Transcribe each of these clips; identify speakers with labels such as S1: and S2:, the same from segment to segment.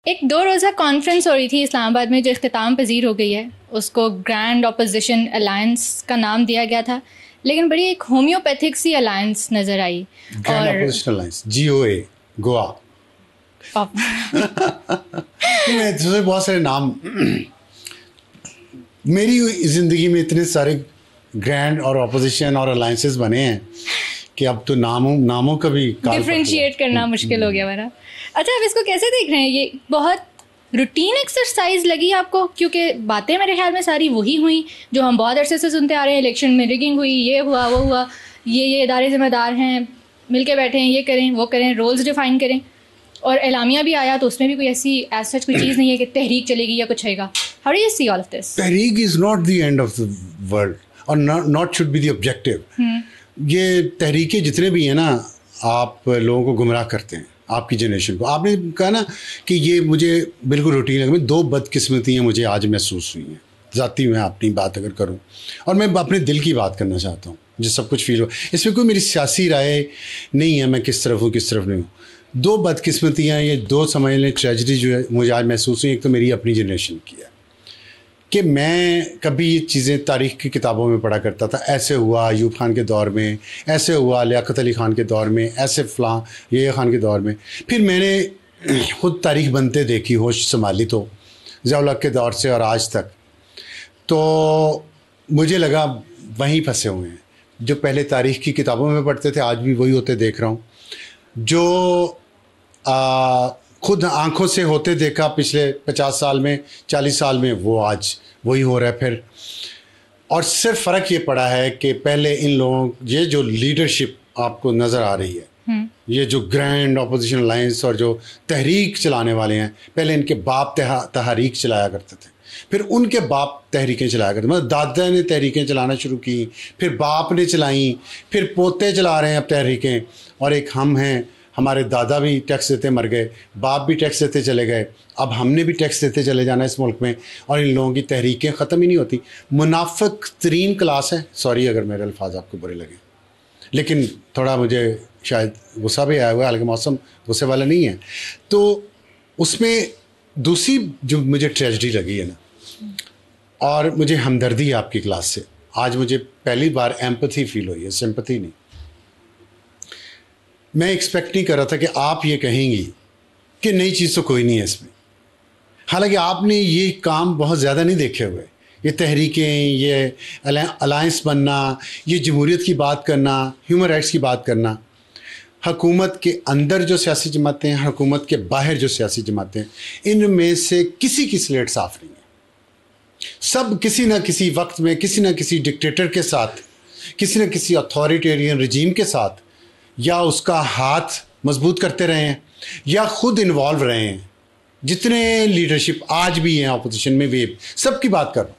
S1: ایک 2 روزہ کانفرنس ہو رہی تھی اسلام آباد میں جو اختتام پذیر ہو گئی ہے, اس کو گرینڈ اپوزیشن الائنس کا نام دیا گیا تھا, لیکن بڑی ایک ہومیوپیتھک سی الائنس نظر آئی.
S2: Grand opposition alliance GOA Goa. میں بہت سارے نام, میری زندگی میں اتنے سارے گرینڈ اور اپوزیشن اور الائنسز بنے ہیں کہ اب تو ناموں کا بھی
S1: ڈفرینشیٹ کرنا مشکل ہو گیا میرا. اچھا, آپ اس کو کیسے دیکھ رہے ہیں؟ یہ بہت روٹین ایکسرسائز لگی آپ کو؟ کیونکہ باتیں میرے خیال میں ساری وہی ہوئیں جو ہم بہت عرصے سے سنتے آ رہے ہیں. الیکشن میں ریگنگ ہوئی, یہ ہوا, وہ ہوا, یہ ادارے ذمہ دار ہیں, مل کے بیٹھے ہیں, یہ کریں وہ کریں, رولز ڈیفائن کریں. اور اعلامیہ بھی آیا تو اس میں بھی کوئی ایسی ایز سچ کوئی چیز نہیں ہے کہ تحریک چلے گی یا کچھ ہوئے گا. How do you see all of this?
S2: تحریک is not the end of the world اور not should be the objective. یہ تحریکیں جتنے بھی ہیں نا, آپ لوگوں کو گمراہ کرتے ہیں, آپ کی جنریشن کو. آپ نے کہا نا کہ یہ مجھے بالکل روٹین لگا. 2 بدقسمتیاں مجھے آج محسوس ہوئی ہیں ذاتی. میں اپنی بات اگر کروں اور میں اپنے دل کی بات کرنا چاہتا ہوں, جو سب کچھ فیل ہو, اس میں کوئی میری سیاسی رائے نہیں ہے, میں کس طرف ہوں کس طرف نہیں ہوں. 2 بدقسمتیاں, یہ 2 سمجھ لیں ٹریجڈی جو ہے مجھے آج محسوس ہوئی. ایک تو میری اپنی جنریشن کی ہے کہ میں کبھی یہ چیزیں تاریخ کی کتابوں میں پڑھا کرتا تھا, ایسے ہوا ایوب خان کے دور میں, ایسے ہوا لیاقت علی خان کے دور میں, ایسے فلاں یہ خان کے دور میں. پھر میں نے خود تاریخ بنتے دیکھی, ہوش سنبھالی تو ضیاء الحق کے دور سے اور آج تک, تو مجھے لگا وہیں پھنسے ہوئے ہیں. جو پہلے تاریخ کی کتابوں میں پڑھتے تھے آج بھی وہی ہوتے دیکھ رہا ہوں. جو خود آنکھوں سے ہوتے دیکھا پچھلے 50 سال میں 40 سال میں, وہ آج وہی ہو رہا ہے پھر. اور صرف فرق یہ پڑا ہے کہ پہلے ان لوگوں, یہ جو لیڈرشپ آپ کو نظر آ رہی ہے, یہ جو گرینڈ اپوزیشن الائنس اور جو تحریک چلانے والے ہیں, پہلے ان کے باپ تحریک چلایا کرتے تھے, پھر ان کے باپ تحریکیں چلایا کرتے. مطلب دادا نے تحریکیں چلانا شروع کی, پھر باپ نے چلائیں, پھر پوتے چلا رہے ہیں اب تحریکیں. اور ایک ہم ہیں, ہمارے دادا بھی ٹیکس دیتے مر گئے, باپ بھی ٹیکس دیتے چلے گئے, اب ہم نے بھی ٹیکس دیتے چلے جانا اس ملک میں, اور ان لوگوں کی تحریکیں ختم ہی نہیں ہوتی. منافق ترین کلاس ہے. سوری اگر میرے الفاظ آپ کو برے لگیں, لیکن تھوڑا مجھے شاید غصہ بھی آیا ہوا ہے, حالانکہ موسم غصے والا نہیں ہے. تو اس میں دوسری جو مجھے ٹریجڈی لگی ہے نا, اور مجھے ہمدردی ہے آپ کی کلاس سے. آج مجھے پہلی بار ایمپتھی فیل ہوئی ہے, سمپتھی نہیں. میں ایکسپیکٹ نہیں کر رہا تھا کہ آپ یہ کہیں گی کہ نئی چیز تو کوئی نہیں ہے اس میں. حالانکہ آپ نے یہ کام بہت زیادہ نہیں دیکھے ہوئے, یہ تحریکیں, یہ الائنس بننا, یہ جمہوریت کی بات کرنا, ہیومن رائٹس کی بات کرنا. حکومت کے اندر جو سیاسی جماعتیں ہیں, حکومت کے باہر جو سیاسی جماعتیں ہیں, ان میں سے کسی کی سلیٹ صاف نہیں ہے. سب کسی نہ کسی وقت میں کسی نہ کسی ڈکٹیٹر کے ساتھ, کسی نہ کسی اتھارٹیرین رجیم کے ساتھ یا اس کا ہاتھ مضبوط کرتے رہے ہیں یا خود انوالو رہے ہیں. جتنے لیڈرشپ آج بھی ہیں اپوزیشن میں, بھی سب کی بات کر رہا ہوں,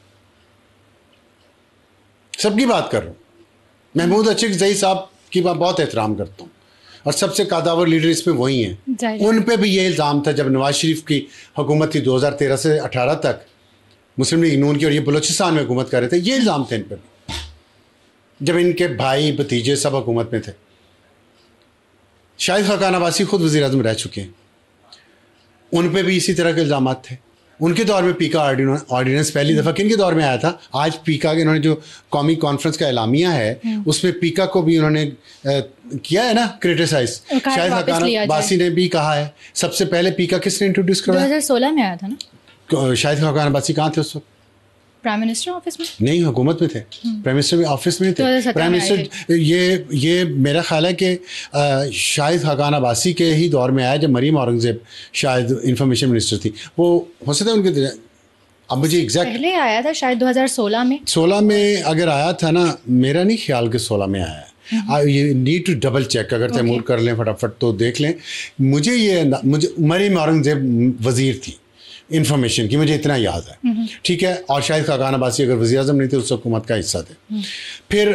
S2: سب کی بات کر رہا ہوں. محمود اشرف زئی صاحب کی میں بہت احترام کرتا ہوں, اور سب سے قادور لیڈر اس میں وہی ہیں. ان پہ بھی یہ الزام تھا جب نواز شریف کی حکومت تھی 2013 سے 18 تک, مسلم لیگ نون کی, اور یہ بلوچستان میں حکومت کر رہے تھے. یہ الزام تھے ان پہ بھی, جب ان کے بھائی بھتیجے سب حکومت میں تھے. شاہد خاقان عباسی خود وزیر اعظم رہ چکے ہیں, ان پہ بھی اسی طرح کے الزامات تھے. ان کے دور میں پیکا آرڈیننس پہلی دفعہ کن کے دور میں آیا تھا؟ آج پیکا کے انہوں نے جو قومی کانفرنس کا اعلامیہ ہے اس میں پیکا کو بھی انہوں نے کیا ہے نا کرٹیسائز. شاہد خاقان عباسی نے بھی کہا ہے. سب سے پہلے پیکا کس نے انٹروڈیوس کروایا؟
S1: 2016 میں آیا تھا نا. شاہد
S2: خاقان عباسی کہاں تھے اس وقت؟
S1: پرائم منسٹر آفس میں نہیں,
S2: حکومت میں تھے. پرائم منسٹر آفس میں تھے. پرائم منسٹر یہ میرا خیال ہے کہ شاہد خاقان عباسی کے ہی دور میں آیا جب مریم اورنگزیب شاید انفارمیشن منسٹر تھی. وہ ہو سکتا ہے ان کے, اب مجھے ایگزیکٹ
S1: پہلے آیا تھا شاید 2016 میں.
S2: 16 میں اگر آیا تھا نا, میرا نہیں خیال کہ 16 میں آیا ہے. یہ نیڈ ٹو ڈبل چیک, اگر تیمور کر لیں فٹافٹ تو دیکھ لیں. مجھے مریم اورنگزیب وزیر تھی انفارمیشن کی, مجھے اتنا یاد ہے, ٹھیک ہے. اور شاہد خاقان عباسی اگر وزیر اعظم نہیں تھے اس حکومت کا حصہ تھے. پھر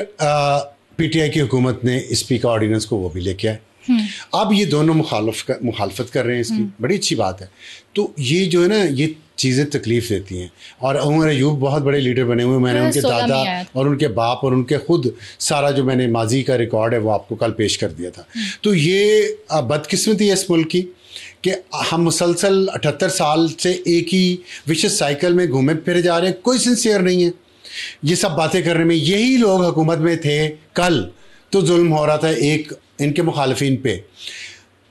S2: پی ٹی آئی کی حکومت نے اسپیکر آرڈیننس کو وہ بھی لے کے آئے. اب یہ دونوں مخالفت کر رہے ہیں اس کی, بڑی اچھی بات ہے. تو یہ جو ہے نا, یہ چیزیں تکلیف دیتی ہیں. اور عمر ایوب بہت بڑے لیڈر بنے ہوئے, میں نے ان کے دادا اور ان کے باپ اور ان کے خود سارا جو میں نے ماضی کا ریکارڈ ہے وہ آپ کو کل پیش کر دیا تھا. تو یہ بدقسمتی ہے اس ملک کی کہ ہم مسلسل 78 سال سے ایک ہی وشس سائیکل میں گھومے پھرے جا رہے ہیں, کوئی سنسیئر نہیں ہے یہ سب باتیں کرنے میں. یہی لوگ حکومت میں تھے کل تو ظلم ہو رہا تھا ایک ان کے مخالفین پہ,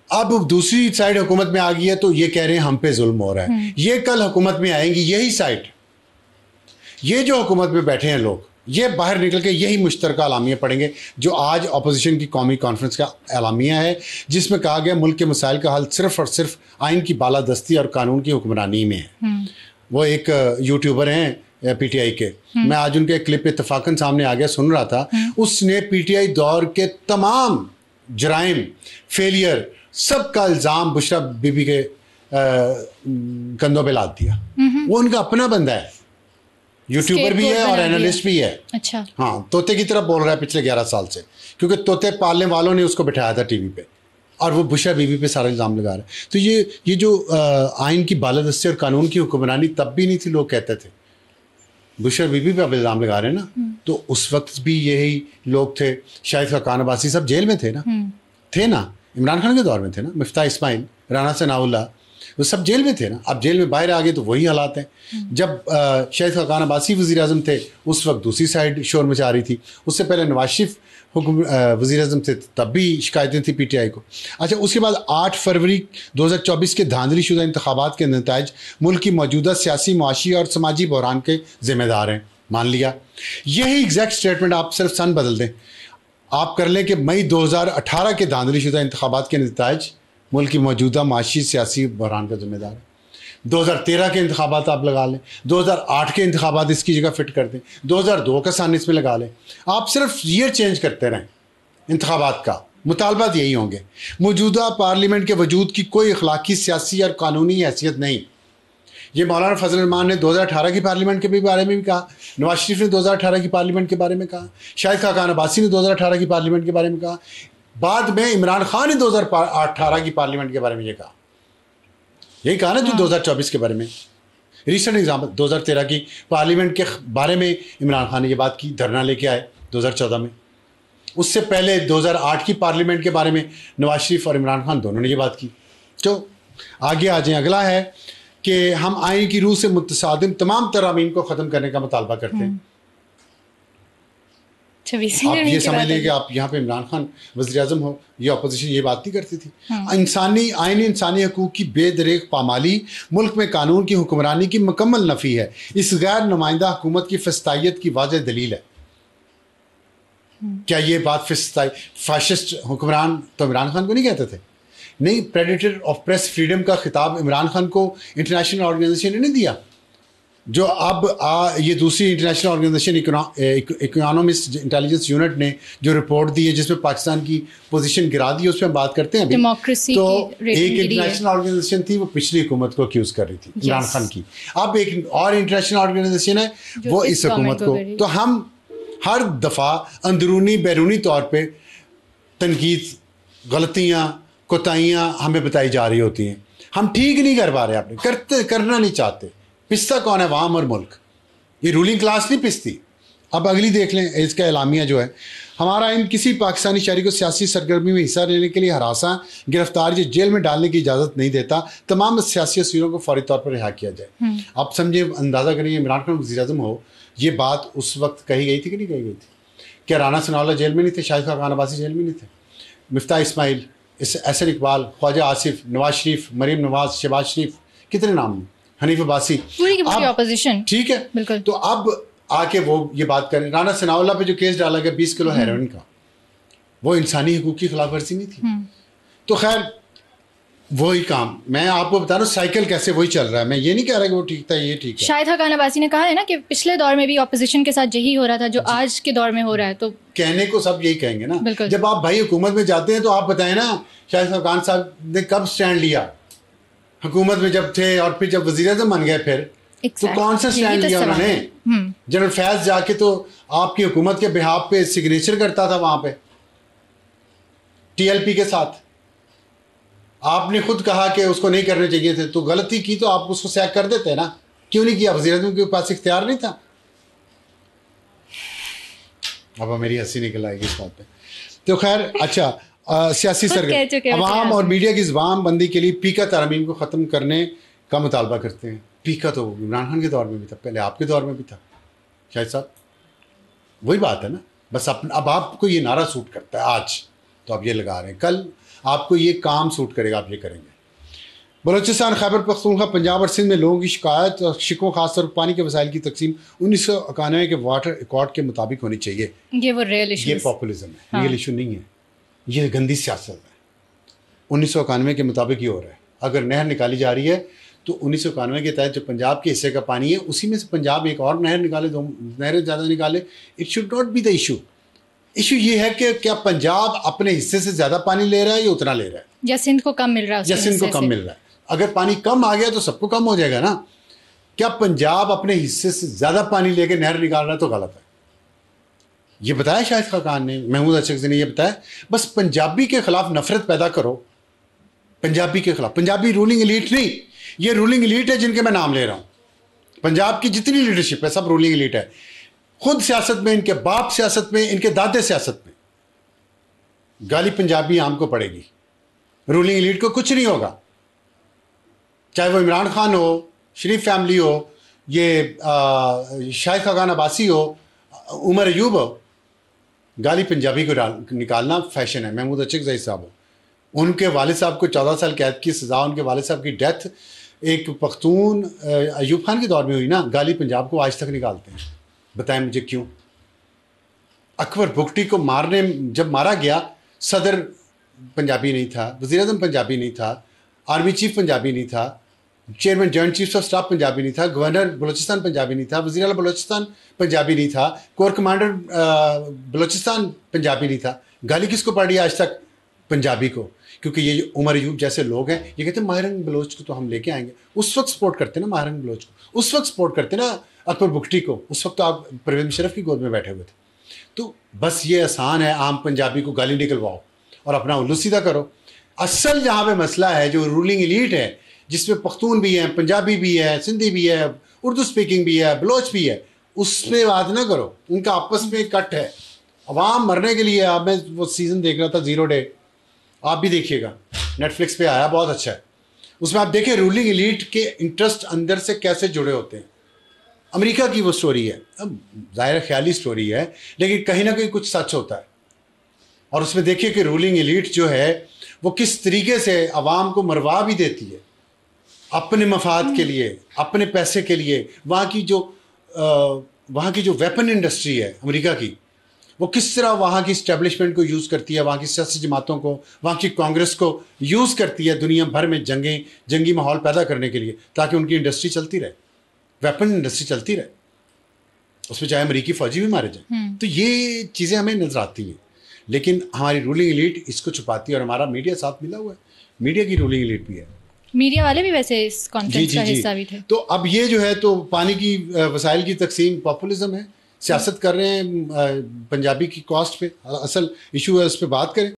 S2: اب دوسری سائڈ حکومت میں آ گئی ہے تو یہ کہہ رہے ہیں ہم پہ ظلم ہو رہا ہے. یہ کل حکومت میں آئیں گی یہی سائڈ, یہ جو حکومت میں بیٹھے ہیں لوگ, یہ باہر نکل کے یہی مشترکہ اعلامیہ پڑھیں گے جو آج اپوزیشن کی قومی کانفرنس کا اعلامیہ ہے, جس میں کہا گیا ملک کے مسائل کا حل صرف اور صرف آئین کی بالادستی اور قانون کی حکمرانی میں ہے. وہ ایک یوٹیوبر ہیں پی ٹی آئی کے, میں آج ان کے کلپ اتفاقاً سامنے آ گیا سن رہا تھا, اس نے پی ٹی آئی دور کے تمام جرائم فیلئر سب کا الزام بشرا بی بی کے کندھوں پہ لاد دیا. وہ ان کا اپنا بندہ ہے, یوٹیوبر بھی ہے اور اینالسٹ بھی ہے.
S1: اچھا,
S2: ہاں, طوطے کی طرح بول رہا ہے پچھلے 11 سال سے, کیونکہ طوطے پالنے والوں نے اس کو بٹھایا تھا ٹی وی پہ, اور وہ بشرا بی بی پہ سارا الزام لگا رہا ہے. تو یہ جو آئین کی بالادستی اور قانون کی حکمرانی تب بھی نہیں تھی, لوگ کہتے تھے بشرا بی بی پہ اب الزام لگا رہے ہیں نا, تو اس وقت بھی یہی لوگ تھے. شاہد خاقان عباسی سب جیل میں تھے نا, عمران خان کے دور میں تھے نا, مفتاح اسماعیل, رانا ثناء اللہ, وہ سب جیل میں تھے نا. اب جیل میں باہر آ گئے تو وہی حالات ہیں. جب شاہد خاقان عباسی وزیر اعظم تھے اس وقت دوسری سائڈ شور مچا رہی تھی, اس سے پہلے نواز شریف وزیر اعظم تھے تب بھی شکایتیں تھیں پی ٹی آئی کو. اچھا, اس کے بعد 8 فروری 2024 کے دھاندلی شدہ انتخابات کے نتائج ملک کی موجودہ سیاسی, معاشی اور سماجی بحران کے ذمہ دار ہیں, مان لیا. یہی ایگزیکٹ اسٹیٹمنٹ آپ صرف سن بدل دیں, آپ کر لیں کہ مئی 2018 کے دھاندلی شدہ انتخابات کے نتائج ملک کی موجودہ معاشی سیاسی بحران کا ذمہ دار ہے. 2013 کے انتخابات آپ لگا لیں, 2008 کے انتخابات اس کی جگہ فٹ کر دیں, 2002 کا سن اس میں لگا لیں. آپ صرف ایئر چینج کرتے رہیں انتخابات کا, مطالبات یہی ہوں گے. موجودہ پارلیمنٹ کے وجود کی کوئی اخلاقی, سیاسی اور قانونی حیثیت نہیں. یہ مولانا فضل الرحمان نے 2018 کی پارلیمنٹ کے بارے میں بھی کہا, نواز شریف نے 2018 کی پارلیمنٹ کے بارے میں کہا, شاہد خاقان عباسی نے 2018 کی پارلیمنٹ کے بارے میں کہا, بعد میں عمران خان نے 2018 کی پارلیمنٹ کے بارے میں یہ کہا. یہی کہا نا جو 2024 کے بارے میں. ریسنٹ ایگزامپل 2013 کی پارلیمنٹ کے بارے میں عمران خان نے یہ بات کی, دھرنا لے کے آئے 2014 میں. اس سے پہلے 2008 کی پارلیمنٹ کے بارے میں نواز شریف اور عمران خان دونوں نے یہ بات کی. تو آگے آ جائیں. اگلا ہے کہ ہم آئین کی روح سے متصادم تمام ترامین کو ختم کرنے کا مطالبہ کرتے ہیں. آپ یہ سمجھ لیں کہ آپ یہاں پہ عمران خان وزیر اعظم ہو, یہ اپوزیشن یہ بات نہیں کرتی تھی. انسانی حقوق کی بے دریغ پامالی ملک میں قانون کی حکمرانی کی مکمل نفی ہے. اس غیر نمائندہ حکومت کی فسطائیت کی واضح دلیل ہے. کیا یہ بات فاشسٹ حکمران تو عمران خان کو نہیں کہتے تھے؟ نہیں, پریڈیٹر آف پریس فریڈم کا خطاب عمران خان کو انٹرنیشنل آرگنائزیشن نے نہیں دیا. جو اب یہ دوسری international organization economist intelligence unit نے جو رپورٹ دی ہے جس میں پاکستان کی پوزیشن گرا دی ہے, اس پہ ہم بات کرتے ہیں ابھی. تو ایک انٹرنیشنل آرگنائزیشن تھی وہ پچھلی حکومت کو اکیوز کر رہی تھی عمران خان کی, اب ایک اور انٹرنیشنل آرگنائزیشن ہے وہ اس حکومت کو. تو ہم ہر دفعہ اندرونی بیرونی طور پہ تنقید, غلطیاں, کوتاہیاں ہمیں بتائی جا رہی ہوتی ہیں. ہم ٹھیک نہیں کر پا رہے, آپ کرنا نہیں چاہتے. پستا کون ہے؟ عوام اور ملک. یہ رولنگ کلاس نہیں پستی. اب اگلی دیکھ لیں اس کا اعلامیہ جو ہے, ہمارا آئین کسی پاکستانی شہری کو سیاسی سرگرمی میں حصہ لینے کے لیے ہراساں, گرفتار یا جیل میں ڈالنے کی اجازت نہیں دیتا. تمام سیاسی اسیروں کو فوری طور پر رہا کیا جائے. آپ سمجھے, اندازہ کریں عمران خان وزیر اعظم ہو, یہ بات اس وقت کہی گئی تھی کہ نہیں کہی گئی تھی؟ کیا رانا ثناء اللہ جیل میں نہیں تھے؟ شاہد خاقان عباسی جیل میں نہیں تھے؟ مفتاح اسماعیل, احسن اقبال, خواجہ آصف, نواز شریف, مریم نواز, شہباز شریف, کتنے نام ہیں, حنیف عباسی,
S1: پوری اپوزیشن.
S2: ٹھیک ہے, بالکل. تو اب آ کے وہ یہ بات کریں, رانا ثناء اللہ پہ جو کیس ڈالا گیا 20 کلو ہیروئن کا, وہ انسانی حقوق کی خلاف ورزی نہیں تھی؟ تو خیر وہی کام میں آپ کو بتا رہا ہوں, سائیکل کیسے وہی چل رہا ہے. میں یہ نہیں کہہ رہا کہ وہ ٹھیک تھا, یہ ٹھیک ہے.
S1: شاہد خاقان عباسی نے کہا ہے نا کہ پچھلے دور میں بھی اپوزیشن کے ساتھ یہی ہو رہا تھا جو آج کے دور میں ہو رہا ہے. تو
S2: کہنے کو سب یہی کہیں گے نا. جب آپ بھائی حکومت میں جاتے ہیں تو آپ بتائیں نا شاہد خاقان صاحب نے کب سٹینڈ لیا حکومت میں جب تھے, اور پھر جب وزیر اعظم بن گئے پھر تو کون سا سٹینڈ لیا انہوں نے؟ جنرل فیض جا کے تو آپ کی حکومت کے بہاف پہ سگنیچر کرتا تھا وہاں پہ TLP کے ساتھ. آپ نے خود کہا کہ اس کو نہیں کرنے چاہیے تھے, تو غلطی کی تو آپ اس کو سیک کر دیتے نا. کیوں نہیں کیا؟ وزیر اعظم کے پاس اختیار نہیں تھا. اب میری ہنسی نکل آئے گی اس بات پہ. تو خیر اچھا, سیاسی سرگرمی عوام اور میڈیا کی زبان بندی کے لیے پیکا ترامیم کو ختم کرنے کا مطالبہ کرتے ہیں. پیکا تو عمران خان کے دور میں بھی تھا, پہلے آپ کے دور میں بھی تھا شاہد صاحب. وہی بات ہے نا, بس اب آپ کو یہ نعرہ سوٹ کرتا ہے آج تو آپ یہ لگا رہے ہیں, کل آپ کو یہ کام سوٹ کرے گا, آپ یہ کریں گے. بلوچستان, خیبر پختونخوا, پنجاب اور سندھ میں لوگوں کی شکایت اور شکوہ خاص طور پر پانی کے وسائل کی تقسیم 1991 کے واٹر ایکارڈ کے مطابق ہونی چاہیے.
S1: یہ وہ ریئل ایشو,
S2: یہ پاپولزم ہے, ریئل ایشو نہیں ہے, یہ گندی سیاست ہے. 1991 کے مطابق یہ ہو رہا ہے. اگر نہر نکالی جا رہی ہے تو 1991 کے تحت جو پنجاب کے حصے کا پانی ہے اسی میں سے پنجاب ایک اور نہر نکالے, 2 نہریں زیادہ نکالے. It should not be the issue. Issue یہ ہے کہ کیا پنجاب اپنے حصے سے زیادہ پانی لے رہا ہے یا اتنا لے رہا ہے,
S1: یا سندھ کو کم مل رہا ہے,
S2: یا سندھ کو کم مل رہا ہے. اگر پانی کم آ گیا تو سب کو کم ہو جائے گا نا. کیا پنجاب اپنے حصے سے زیادہ پانی لے کے نہر نکال رہا ہے تو غلط ہے. یہ بتایا شاہد خاقان نے, محمود اشرف نے یہ بتایا. بس پنجابی کے خلاف نفرت پیدا کرو, پنجابی کے خلاف. پنجابی رولنگ ایلیٹ نہیں, یہ رولنگ ایلیٹ ہے جن کے میں نام لے رہا ہوں. پنجاب کی جتنی لیڈرشپ ہے سب رولنگ ایلیٹ ہے. خود سیاست میں, ان کے باپ سیاست میں, ان کے دادے سیاست میں. گالی پنجابی عام کو پڑے گی, رولنگ ایلیٹ کو کچھ نہیں ہوگا. چاہے وہ عمران خان ہو, شریف فیملی ہو, یہ شاہد خاقان عباسی ہو, عمر ایوب ہو, گالی پنجابی کو نکالنا فیشن ہے. محمود اشرف صاحب ہو, ان کے والد صاحب کو 14 سال قید کی سزا, ان کے والد صاحب کی ڈیتھ ایک پختون ایوب خان کے دور میں ہوئی نا. گالی پنجاب کو آج تک نکالتے ہیں, بتائیں مجھے کیوں؟ اکبر بگٹی کو جب مارا گیا, صدر پنجابی نہیں تھا, وزیر اعظم پنجابی نہیں تھا, آرمی چیف پنجابی نہیں تھا, chairman joint chief of staff Punjabi نہیں تھا, گورنر بلوچستان پنجابی نہیں تھا, وزیر اعلیٰ بلوچستان پنجابی نہیں تھا, کور کمانڈر بلوچستان پنجابی نہیں تھا. گالی کس کو پڑ رہی ہے آج تک؟ پنجابی کو. کیونکہ یہ عمر ایوب جیسے لوگ ہیں, یہ کہتے ہیں ماہرنگ بلوچ کو تو ہم لے کے آئیں گے. اس وقت سپورٹ کرتے نا ماہرنگ بلوچ کو, اس وقت سپورٹ کرتے نا اکبر بگٹی کو. اس وقت تو آپ پرویز مشرف کی گود میں بیٹھے ہوئے تھے. تو بس یہ آسان ہے, عام پنجابی کو گالی نکلواؤ اور اپنا الو سیدھا کرو. اصل جہاں پہ مسئلہ ہے, جو رولنگ ایلیٹ ہے, جس میں پختون بھی ہیں, پنجابی بھی ہے, سندھی بھی ہے, اردو اسپیکنگ بھی ہے, بلوچ بھی ہے, اس پہ بات نہ کرو. ان کا آپس میں کٹ ہے, عوام مرنے کے لیے. اب میں وہ سیزن دیکھ رہا تھا 0 ڈے, آپ بھی دیکھیے گا, نیٹ فلکس پہ آیا, بہت اچھا ہے. اس میں آپ دیکھیں رولنگ ایلیٹ کے انٹرسٹ اندر سے کیسے جڑے ہوتے ہیں. امریکہ کی وہ سٹوری ہے, اب ظاہر خیالی سٹوری ہے لیکن کہیں نہ کہیں کچھ سچ ہوتا ہے. اور اس میں دیکھیے کہ رولنگ ایلیٹ جو ہے وہ کس طریقے سے عوام کو مروا بھی دیتی ہے اپنے مفاد کے لیے, اپنے پیسے کے لیے. وہاں کی جو ویپن انڈسٹری ہے امریکہ کی, وہ کس طرح وہاں کی اسٹیبلشمنٹ کو یوز کرتی ہے, وہاں کی سیاسی جماعتوں کو, وہاں کی کانگریس کو یوز کرتی ہے دنیا بھر میں جنگی ماحول پیدا کرنے کے لیے, تاکہ ان کی انڈسٹری چلتی رہے, ویپن انڈسٹری چلتی رہے, اس میں چاہے امریکی فوجی بھی مارے جائیں. تو یہ چیزیں ہمیں نظر آتی ہیں, لیکن ہماری رولنگ ایلیٹ اس کو چھپاتی ہے. اور ہمارا میڈیا ساتھ ملا ہوا ہے, میڈیا کی رولنگ ایلیٹ بھی ہے.
S1: میڈیا والے بھی ویسے اس کانفرنس کا حصہ بھی تھے.
S2: تو اب یہ جو ہے تو پانی کی وسائل کی تقسیم پاپولزم ہے, سیاست کر رہے ہیں پنجابی کی کاسٹ پہ. اصل ایشو ہے, اس پہ بات کریں.